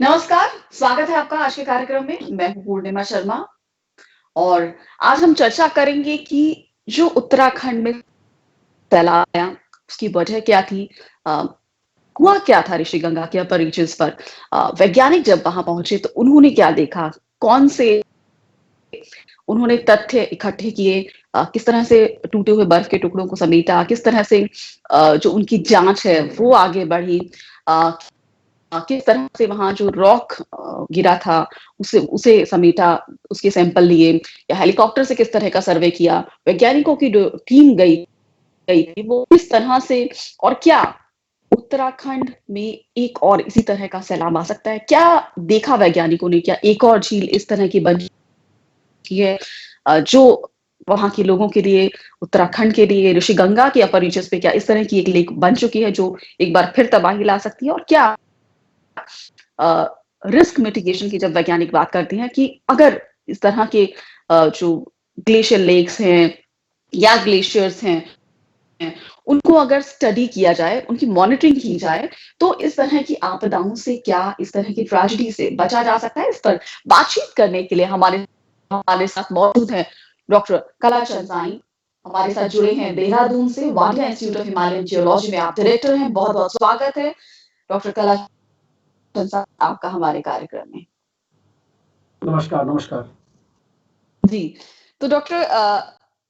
नमस्कार, स्वागत है आपका आज के कार्यक्रम में। मैं हूँ पूर्णिमा शर्मा और आज हम चर्चा करेंगे कि जो उत्तराखंड में सैलाब आया, उसकी वजह क्या थी? अ, हुआ क्या था ऋषिगंगा के अपर रीचेस पर? वैज्ञानिक जब वहां पहुंचे तो उन्होंने क्या देखा? कौन से उन्होंने तथ्य इकट्ठे किए? किस तरह से टूटे हुए बर्फ के टुकड़ों को समेटा? किस तरह से जो उनकी जांच है वो आगे बढ़ी? अ, किस तरह से वहाँ जो रॉक गिरा था उसे उसे समेटा, उसके सैंपल लिए या हेलीकॉप्टर से किस तरह का सर्वे किया, वैज्ञानिकों की जो टीम गई गई थी वो किस तरह से और क्या उत्तराखंड में एक और इसी तरह का सैलाब आ सकता है? क्या देखा वैज्ञानिकों ने? क्या एक और झील इस तरह की बन चुकी है जो वहाँ के लोगों के लिए, उत्तराखंड के लिए, ऋषिगंगा के अपर रीचेस पे क्या इस तरह की एक लेक बन चुकी है जो एक बार फिर तबाही ला सकती है? और क्या रिस्क मिटिगेशन की जब वैज्ञानिक बात करते हैं कि अगर इस तरह के जो ग्लेशियर लेक्स हैं या ग्लेशियर्स हैं, उनको अगर स्टडी किया जाए, उनकी मॉनिटरिंग की जाए, तो इस तरह की आपदाओं से क्या, इस तरह की ट्रेजेडी से बचा जा सकता है? इस पर बातचीत करने के लिए हमारे हमारे साथ मौजूद हैं डॉक्टर कला चंद्रानी, हमारे साथ जुड़े हैं देहरादून से, Wadia institute of Himalayan geology में आप डायरेक्टर हैं। बहुत-बहुत स्वागत है डॉक्टर कला चंद्रानी आपका हमारे कार्यक्रम में। नमस्कार, नमस्कार। जी, तो डॉक्टर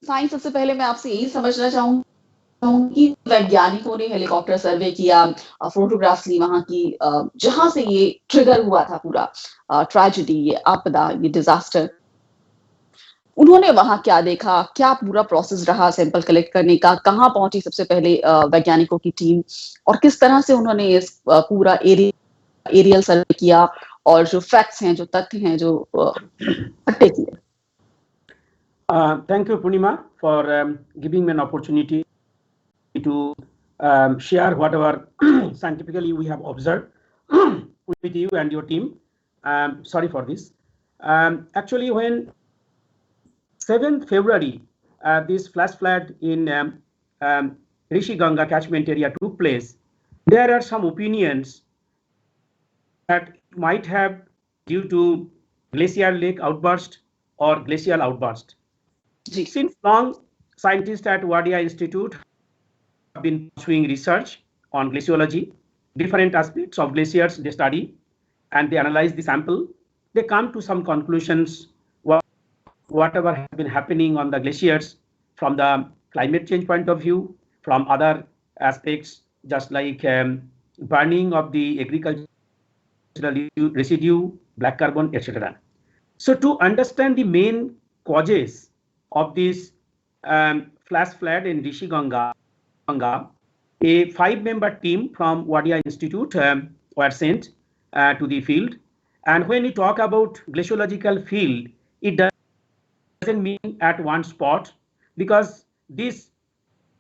साइंस सबसे पहले मैं आपसे यही समझना चाहूँगी वैज्ञानिकों ने हेलीकॉप्टर सर्वे किया, फ़ोटोग्राफ्स ली वहाँ की, जहाँ से ये ट्रिगर हुआ था पूरा ट्रेजेडी, ये आपदा, ये डिज़ास्टर। उन्होंने वहाँ क्या देखा? क्या पूरा प्रोसेस रहा सैंपल कलेक्ट करने का? कहाँ पहुँची सबसे पहले वैज्ञानिकों की टीम? और किस तरह से उन्होंने इस पूरा एरियल सर्वे किया और जो फैक्ट्स हैं, जो तथ्य हैं, जो इकट्ठे किए? Thank you, Purnima, for giving me an opportunity to share whatever scientifically we have observed with you and your team. Sorry for this. Actually, when 7th February, this flash flood in Rishi Ganga catchment area took place, there are some opinions that might have due to glacial lake outburst or glacial outburst. Since long, scientists at Wadia Institute have been pursuing research on glaciology, different aspects of glaciers they study, and they analyze the sample. They come to some conclusions, whatever has been happening on the glaciers from the climate change point of view, from other aspects, just like burning of the agricultural residue, black carbon, etc. So to understand the main causes of this flash flood in Rishi Ganga, a 5-member team from Wadia Institute were sent to the field. And when we talk about glaciological field, it doesn't mean at one spot, because this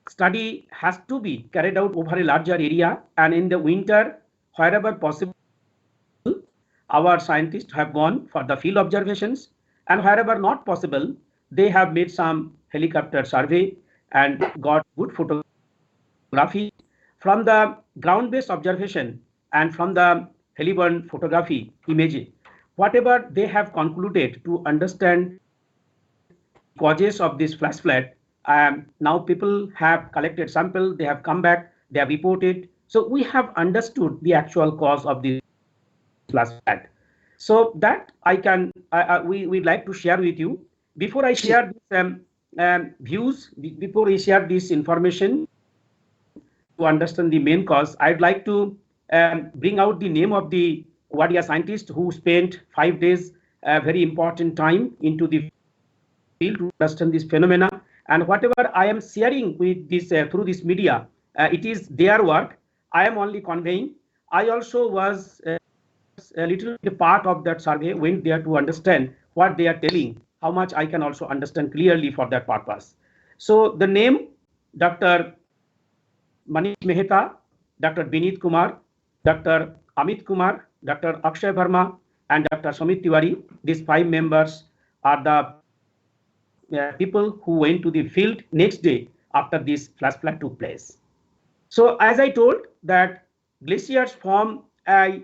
study has to be carried out over a larger area, and in the winter, wherever possible, our scientists have gone for the field observations, and wherever not possible, they have made some helicopter survey and got good photography from the ground-based observation and from the heliborne photography image. Whatever they have concluded to understand causes of this flash flood, now people have collected sample, they have come back, they have reported. So we have understood the actual cause of this flash flood. So that we'd like to share with you. Before I share this views, before I share this information to understand the main cause, I'd like to bring out the name of the Wadia scientist who spent 5 days, very important time into the field to understand this phenomena. And whatever I am sharing with this through this media, it is their work. I am only conveying. I also was a little part of that survey, went there to understand what they are telling, how much I can also understand clearly for that purpose. So the name, Dr. Manish Mehta, Dr. Bineet Kumar, Dr. Amit Kumar, Dr. Akshay Verma, and Dr. Sumit Tiwari, these 5 members are the people who went to the field next day after this flash flood took place. So as I told that glaciers form a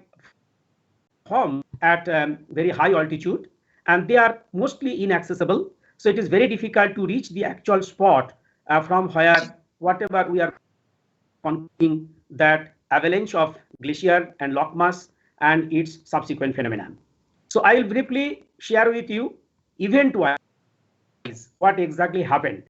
formed at very high altitude, and they are mostly inaccessible. So it is very difficult to reach the actual spot from where whatever we are considering that avalanche of glacier and rock mass and its subsequent phenomenon. So I will briefly share with you event-wise what exactly happened.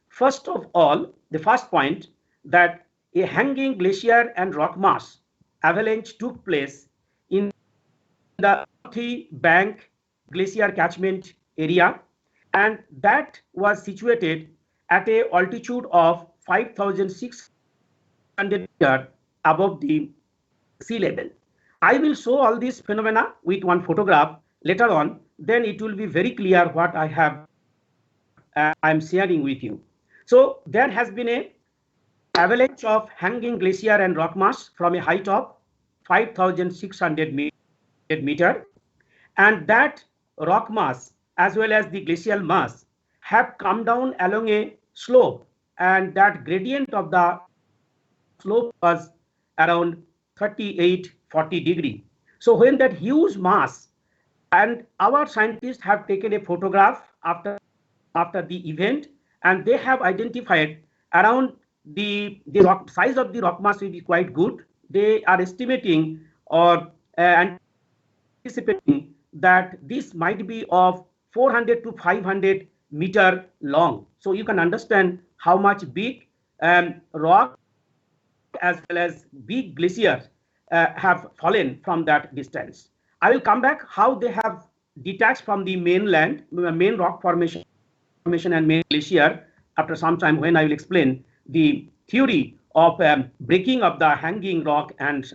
First of all, the first point, that a hanging glacier and rock mass avalanche took place in the Rothi Bank Glacier catchment area, and that was situated at a altitude of 5,600 meters above the sea level. I will show all these phenomena with one photograph later on, then it will be very clear what I am sharing with you. So there has been a avalanche of hanging glacier and rock mass from a height of 5,600 meter, and that rock mass as well as the glacial mass have come down along a slope, and that gradient of the slope was around 38-40 degree. So when that huge mass, and our scientists have taken a photograph after the event, and they have identified around the rock size of the rock mass will be quite good. They are estimating or anticipating that this might be of 400 to 500 meter long. So you can understand how much big rock as well as big glaciers have fallen from that distance. I will come back how they have detached from the mainland, main rock formation and main glacier after some time, when I will explain the theory of breaking of the hanging rock and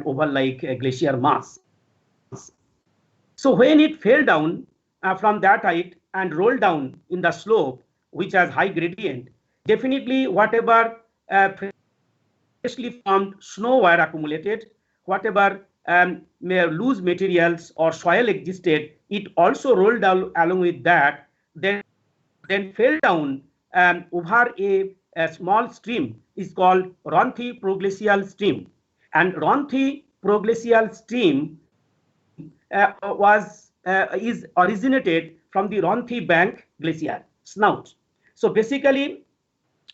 overlike glacier mass. So when it fell down from that height and rolled down in the slope, which has high gradient, definitely whatever freshly formed snow were accumulated, whatever loose materials or soil existed, it also rolled down along with that, then fell down over a small stream is called Ronthi Proglacial Stream. And Ronthi Proglacial Stream is originated from the Ronthi Bank Glacier snout. So basically,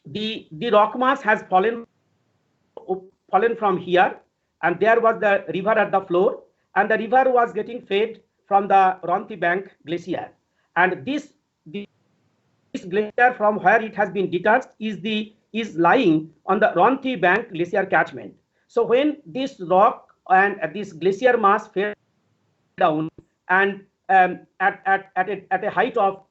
the rock mass has fallen from here, and there was the river at the floor, and the river was getting fed from the Ronthi Bank Glacier. And this glacier, from where it has been detached, is lying on the Ronthi Bank Glacier catchment. So when this rock and this glacier mass fell down, and at a height of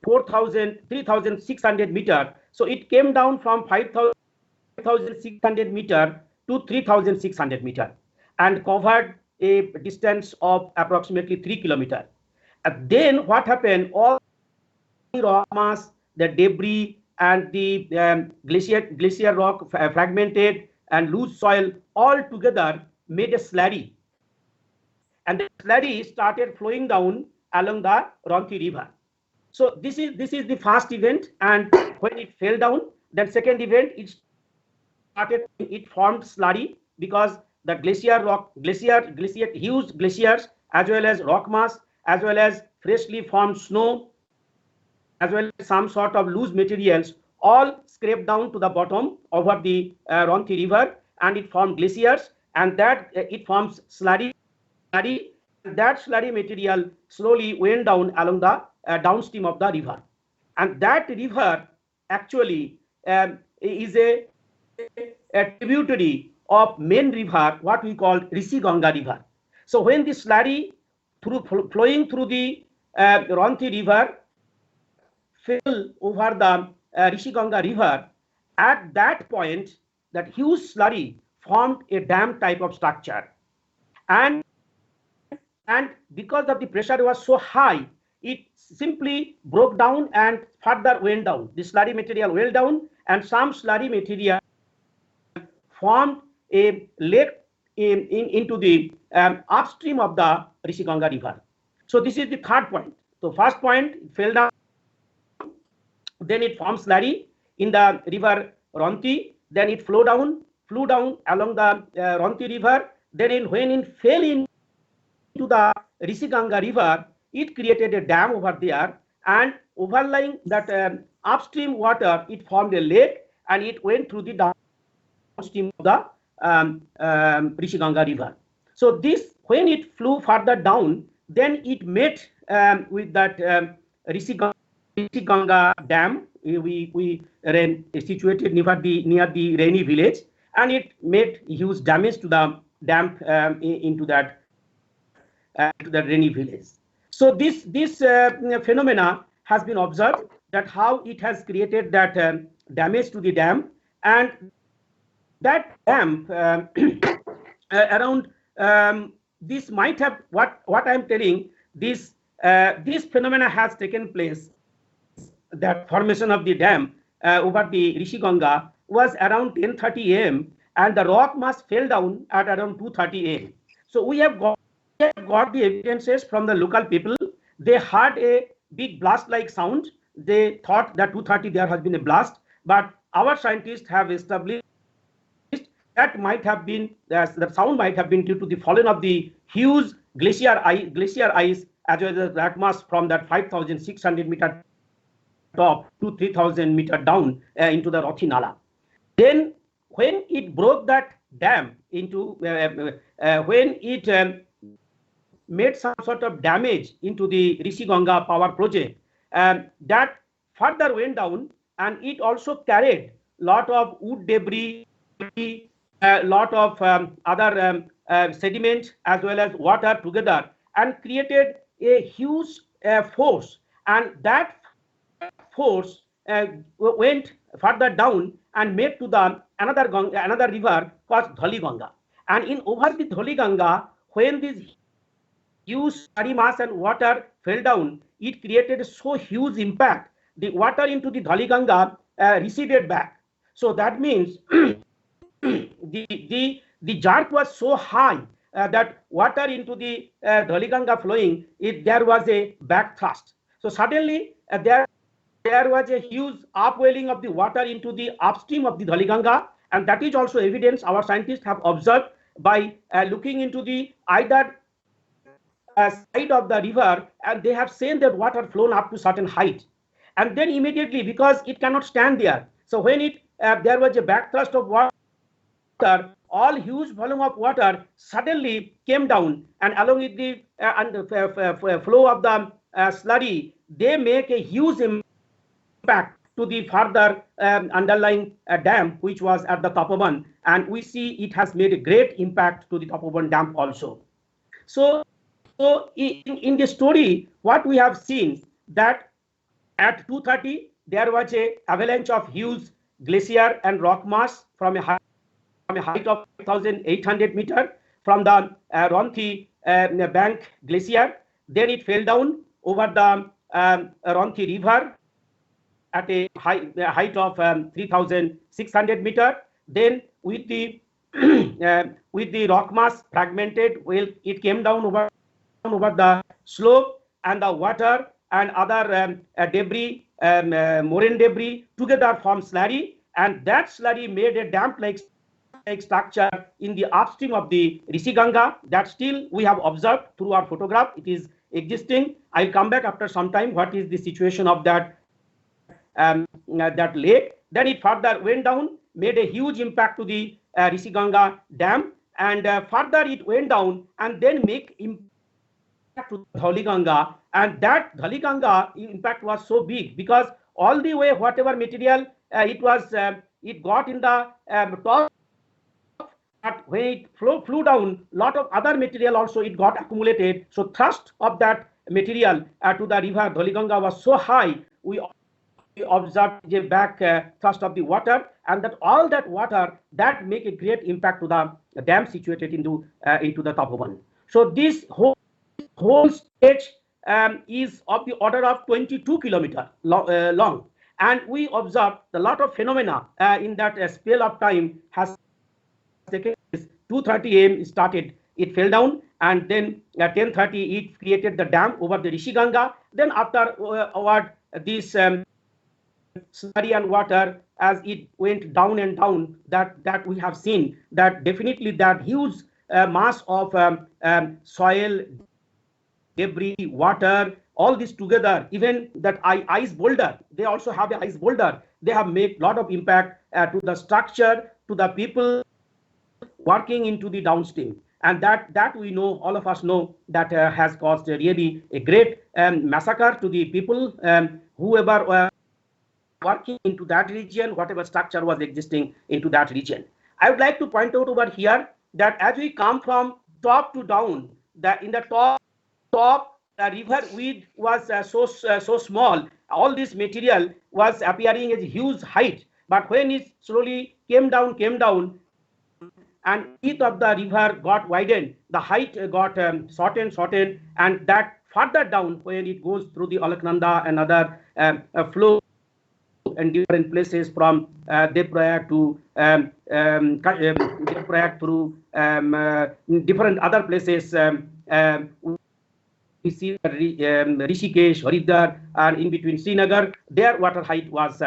3,600 meter, so it came down from 5,600 meter to 3,600 meter and covered a distance of approximately 3 kilometers. And then what happened? All the rock mass, the debris, and the glacier rock fragmented and loose soil all together made a slurry, and the slurry started flowing down along the Ronthi River. So this is the first event, and when it fell down, then second event, it formed slurry, because the huge glaciers as well as rock mass as well as freshly formed snow as well as some sort of loose materials all scraped down to the bottom over the Ronthi River, and it formed glaciers, and that it forms slurry. That slurry material slowly went down along the downstream of the river, and that river actually is a tributary of main river, what we call Rishi Ganga River. So when the slurry flowing through the Ronthi River fell over the Rishi Ganga River, at that point, that huge slurry formed a dam type of structure, and because of the pressure was so high, it simply broke down and further went down. The slurry material went down, and some slurry material formed a lake into the upstream of the Rishi Ganga River. So this is the third point. So first point, it fell down, then it formed slurry in the river Ronthi, then it flew down along the Ronthi River. Then when it fell in to the Rishi-Ganga river, it created a dam over there, and overlying that upstream water, it formed a lake, and it went through the downstream of the Rishi-Ganga river. So this, when it flew further down, then it met with that Rishi-Ganga dam. We situated near the Rainy village, and it made huge damage to the dam into that to the Rainy village. So this phenomena has been observed, that how it has created that damage to the dam, and that dam around this might have, what I am telling, this phenomena has taken place. That formation of the dam over the Rishi-Ganga was around 10:30 a.m. and the rock mass fell down at around 2:30 a.m. So we have got the evidences from the local people. They heard a big blast-like sound. They thought that 2:30 there has been a blast, but our scientists have established that might have been, the sound might have been due to the falling of the huge glacier ice as well as rock mass from that 5,600 meter top to 3,000 meter down into the Rothi Nala. Then when it broke that dam into, when it made some sort of damage into the Rishi-Ganga power project, that further went down, and it also carried lot of wood debris, a lot of other sediment as well as water together, and created a huge force, and that force went further down and made to the another river called Dhali Ganga. And in over the Dhali Ganga, when this huge slurry mass and water fell down, it created so huge impact. The water into the Dhali Ganga receded back. So that means the jerk was so high that water into the Dhali Ganga flowing, there was a back thrust. So suddenly there was a huge upwelling of the water into the upstream of the Dhali Ganga, and that is also evidence our scientists have observed by looking into the either side of the river, and they have seen that water flown up to certain height, and then immediately, because it cannot stand there, so when it there was a back thrust of water, all huge volume of water suddenly came down, and along with the flow of the slurry, they make a huge impact to the further underlying dam, which was at the Tapovan, and we see it has made a great impact to the Tapovan dam also. So in the story, what we have seen, that at 2:30 there was a avalanche of huge glacier and rock mass from a height of 5,800 meter from the Ronthi bank glacier. Then it fell down over the Ronthi river at a height of 3,600 meter. Then with the with the rock mass fragmented, well, it came down over the slope, and the water and other debris, moraine debris together formed slurry, and that slurry made a damp-like structure in the upstream of the Rishi-Ganga that still we have observed through our photograph. It is existing. I'll come back after some time what is the situation of that that lake. Then it further went down, made a huge impact to the Rishi-Ganga dam, and further it went down and then make impact to Dhali Ganga, and that Dhali Ganga impact was so big because all the way whatever material it got in the top, but when it flew down, lot of other material also it got accumulated. So thrust of that material to the river Dhali Ganga was so high, we observed the back thrust of the water, and that all that water that make a great impact to the dam situated into the Tapovan. So this whole stretch is of the order of 22 kilometers long, and we observed a lot of phenomena in that spell of time has taken place. 2:30 a.m. started, it fell down, and then at 10:30 it created the dam over the Rishi-Ganga. Then afterward this slurry and water, as it went down and down, that we have seen that definitely that huge mass of soil, debris, water, all this together, even that ice boulder, they also have the ice boulder. They have made lot of impact to the structure, to the people working into the downstream. And that we know, all of us know, that has caused really a great massacre to the people, whoever working into that region, whatever structure was existing into that region. I would like to point out over here that as we come from top to down, that in the top, the river width was so small. All this material was appearing as a huge height, but when it slowly came down, and width of the river got widened, the height got shortened, and that further down, when it goes through the Alaknanda and other flow and different places from Devrayag to Devrayag through different other places. We see Rishikesh, Haridwar, and in between Srinagar, their water height was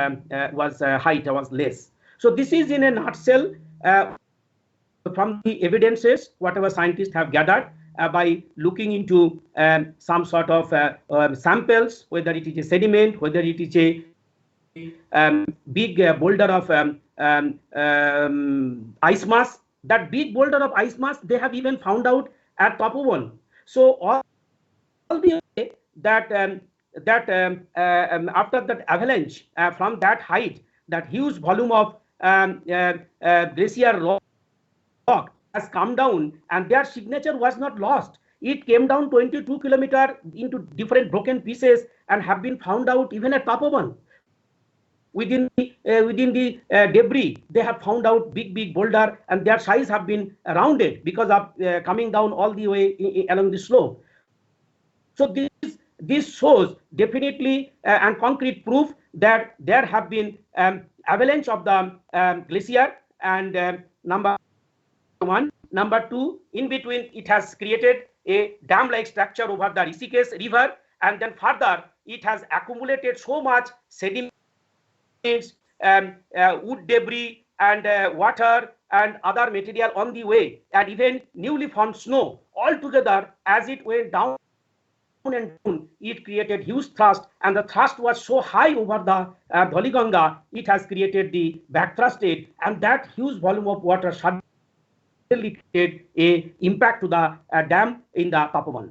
less. So this is in a nutshell from the evidences, whatever scientists have gathered by looking into some sort of samples, whether it is a sediment, whether it is a big boulder of ice mass. That big boulder of ice mass, they have even found out at Tapovan. So all the way that after that avalanche from that height, that huge volume of glacier rock has come down, and their signature was not lost. It came down 22 kilometers into different broken pieces and have been found out even at Tapovan. Within the debris, they have found out big boulder, and their size have been rounded because of coming down all the way along the slope. So this shows definitely and concrete proof that there have been avalanche of the glacier, and number one. Number two, in between, it has created a dam-like structure over the Rishikesh river, and then further it has accumulated so much sediment, wood debris, and water and other material on the way, and even newly formed snow. All together, as it went down and down, it created huge thrust, and the thrust was so high over the Dhaulaganga, it has created the backthrusted, and that huge volume of water suddenly created a impact to the dam in the Tapovan.